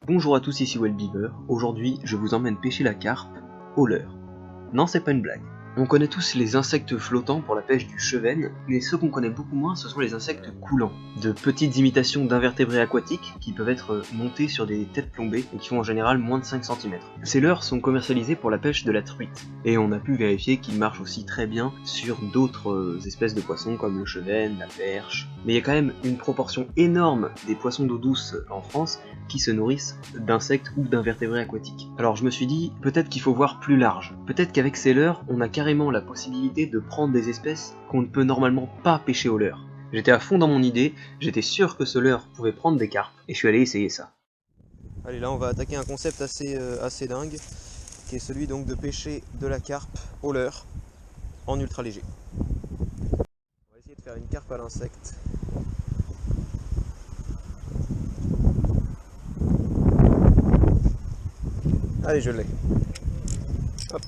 Bonjour à tous, ici Wellbeaver. Aujourd'hui, je vous emmène pêcher la carpe au leurre. Non, c'est pas une blague. On connaît tous les insectes flottants pour la pêche du chevenne, mais ceux qu'on connaît beaucoup moins, ce sont les insectes coulants. De petites imitations d'invertébrés aquatiques qui peuvent être montés sur des têtes plombées et qui font en général moins de 5 cm. Ces leurres sont commercialisés pour la pêche de la truite, et on a pu vérifier qu'ils marchent aussi très bien sur d'autres espèces de poissons comme le chevenne, la perche. Mais il y a quand même une proportion énorme des poissons d'eau douce en France qui se nourrissent d'insectes ou d'invertébrés aquatiques. Alors je me suis dit, peut-être qu'il faut voir plus large. Peut-être qu'avec ces leurres, on a carrément la possibilité de prendre des espèces qu'on ne peut normalement pas pêcher au leurre. J'étais à fond dans mon idée, j'étais sûr que ce leurre pouvait prendre des carpes, et je suis allé essayer ça. Allez, là on va attaquer un concept assez dingue, qui est celui donc de pêcher de la carpe au leurre en ultra léger. On va essayer de faire une carpe à l'insecte. Allez, je l'ai. Hop.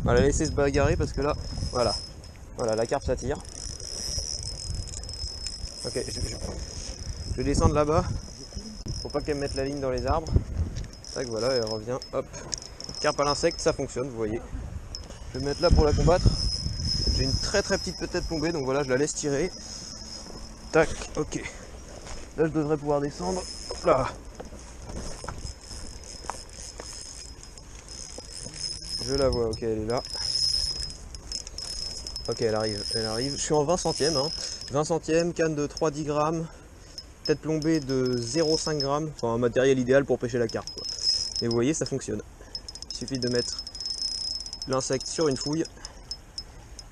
On va la laisser se bagarrer parce que là, voilà, la carpe s'attire. Ok, je vais descendre là-bas. Faut pas qu'elle me mette la ligne dans les arbres. Tac, voilà, elle revient. Hop. Carpe à l'insecte, ça fonctionne, vous voyez. Je vais me mettre là pour la combattre. J'ai une très petite tête plombée, donc voilà, je la laisse tirer. Tac, ok. Là, je devrais pouvoir descendre. Hop là. Je la vois, ok, elle est là. Ok, elle arrive. Je suis en 20 centièmes. 20 centièmes, canne de 3-10 grammes, tête plombée de 0,5 grammes. Enfin, un matériel idéal pour pêcher la carpe, quoi. Et vous voyez, ça fonctionne. Il suffit de mettre l'insecte sur une fouille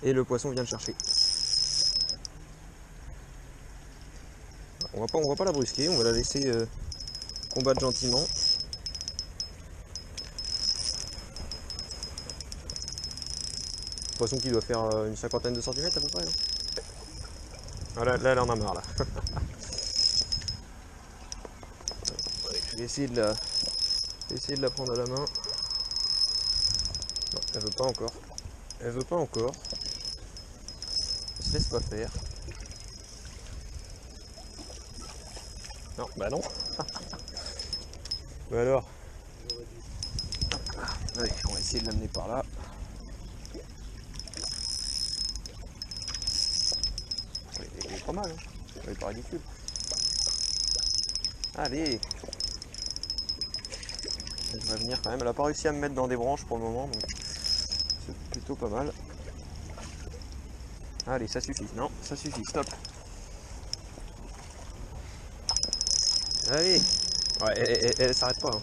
et le poisson vient le chercher. On va pas la brusquer, on va la laisser combattre gentiment. Poisson qui doit faire une cinquantaine de centimètres à peu près. Voilà, là elle en a marre là. Je vais essayer de la prendre à la main. Non, elle veut pas encore. Elle veut pas encore. Elle se laisse pas faire. Non, bah non. Bah alors. Allez, on va essayer de l'amener par là. Il est pas mal, hein. Il est pas ridicule. Allez. Elle va venir quand même. Elle a pas réussi à me mettre dans des branches pour le moment, donc c'est plutôt pas mal. Allez, ça suffit. Non, ça suffit. Stop. Allez. Ouais, elle s'arrête pas. Hein.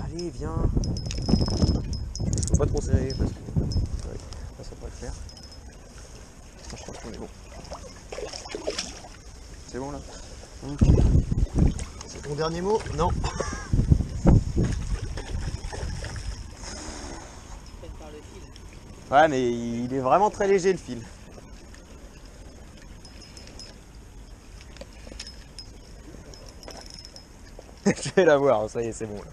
Allez, viens. Faut pas trop serrer parce que ouais, là, ça pourrait le faire. Ça, je pense qu'on est bon. C'est bon là. Ok. C'est ton dernier mot? Non. Ouais, mais il est vraiment très léger le fil. Je vais la voir, ça y est, c'est bon là.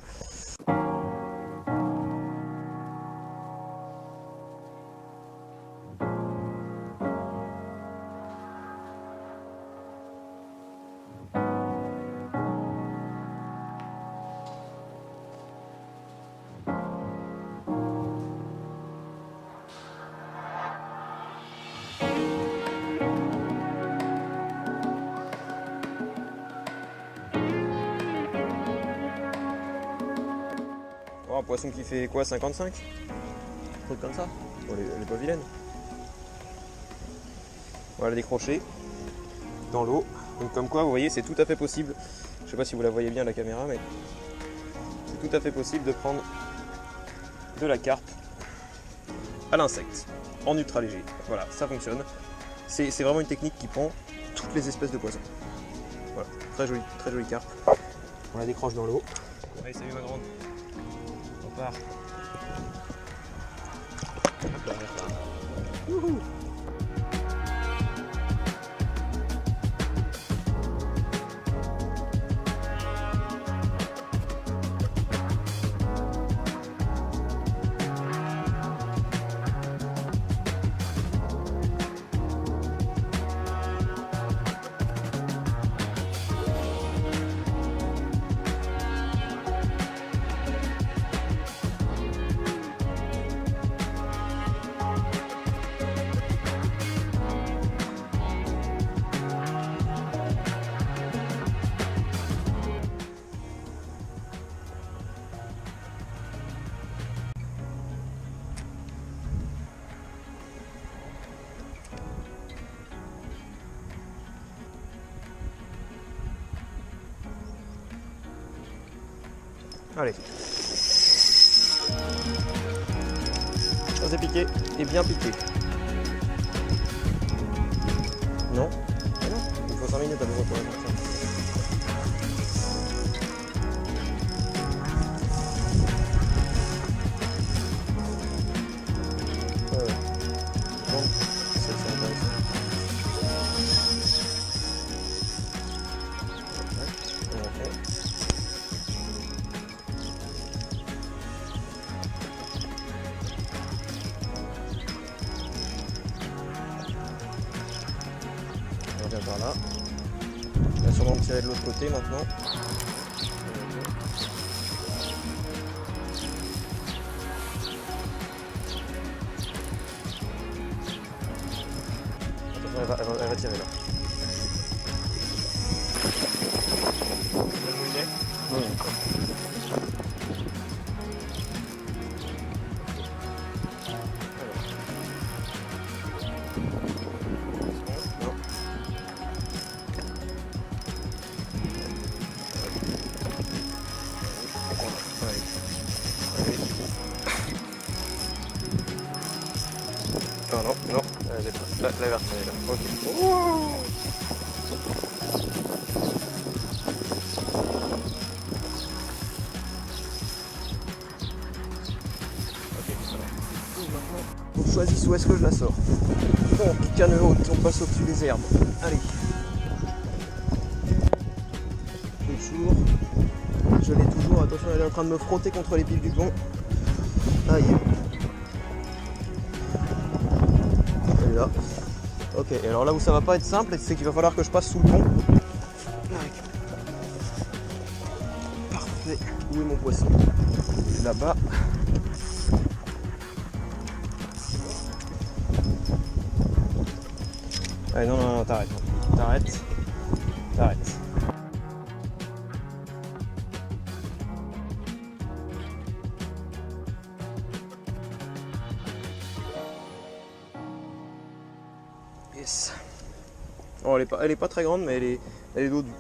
Oh, un poisson qui fait quoi, 55? Un truc comme ça. Bon, elle est pas vilaine. On va la décrocher dans l'eau. Donc comme quoi, vous voyez, c'est tout à fait possible. Je sais pas si vous la voyez bien à la caméra, mais c'est tout à fait possible de prendre de la carpe à l'insecte en ultra léger. Voilà, ça fonctionne. C'est vraiment une technique qui prend toutes les espèces de poissons. Voilà, très jolie carpe. On la décroche dans l'eau. Allez, salut ma grande. On part. Hop là, wouhou. Allez. Ça c'est piqué et bien piqué. Non? Ah non, il faut 5 minutes à nouveau pour la faire. Bon, c'est intéressant. On revient par là. On va sûrement tirer de l'autre côté maintenant. Attention, elle va tirer là. Oui. Non, la verte, elle est là. Ok. Oh, on choisit où est-ce que je la sors. Bon, canne haute, on passe au-dessus des herbes. Allez. Toujours. Je l'ai toujours. Attention, elle est en train de me frotter contre les piles du pont. Aïe. Elle est là. Ok, et alors là où ça va pas être simple, c'est qu'il va falloir que je passe sous le pont. Parfait. Où est mon poisson? Là-bas. Allez, non, t'arrêtes. T'arrêtes. Yes. Oh, elle est pas très grande, mais elle est d'eau douce.